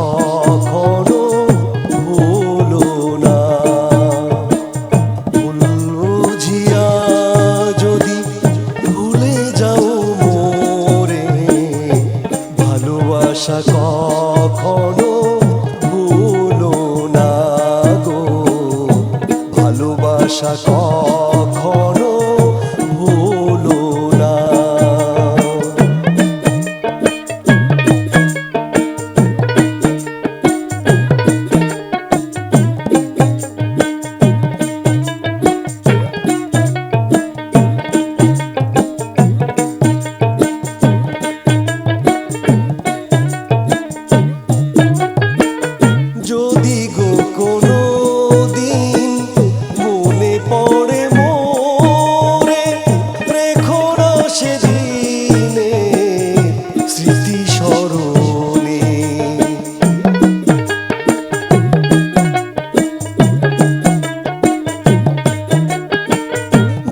কখনো ভুলো না। ভুল বুঝিয়া যদি ভুলে যাও মোরে, ভালোবাসা কখনো ভুলো না গো, ভালোবাসা কখনো ভুলো না। যদি গো কোনো দিন মনে পড়ে মোরে, রেখো না সেদিনে স্মৃতি স্মরণে।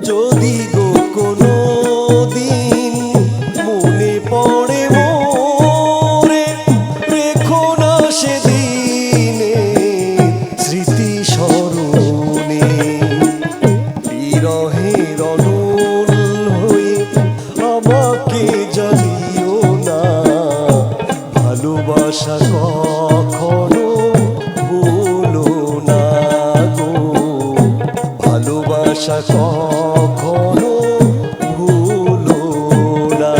যদি গো কোনো দিন মনে পড়ে মোরে, রেখো না সেদিনে স্মৃতি স্মরণে। বিরহের অনল হয়ে আমাকে জ্বালিও না, ভালোবাসা কখনো ভুলো না গো, ভালোবাসা কখনো ভুলো না।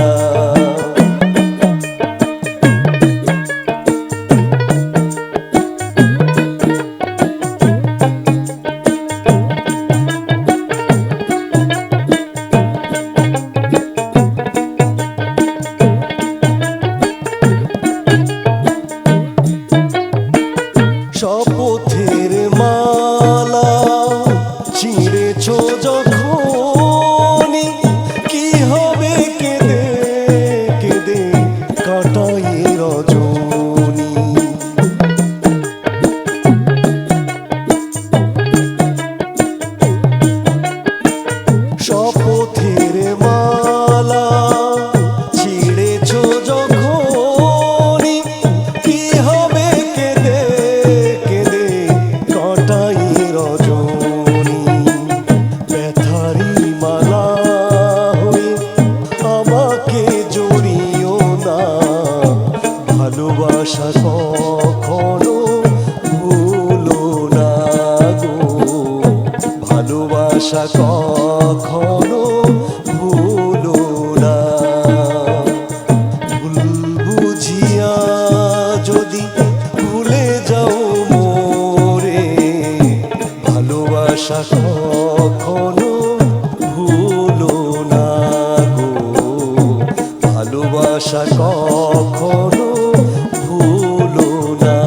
শপথের মালা ছিঁড়েছ যখনই, কি হবে কেঁদে কেঁদে কাটাই রজনী। শপথের মালা ছিঁড়েছ যখনই, কি হবে কেঁদে কেঁদে কাটাই রজনী। ব্যথারি মালা হয়ে আমাকে জড়িও না, ভালোবাসা কখনো ভুলো না গো, ভালোবাসা কখনো ভুলো না। ভুল বুঝিয়া যদি ভুলে যাও মোরে, ভালোবাসা কখনো ভুলো না গো, ভালোবাসা কখনো ভুলো না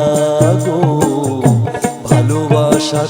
গো, ভালোবাসা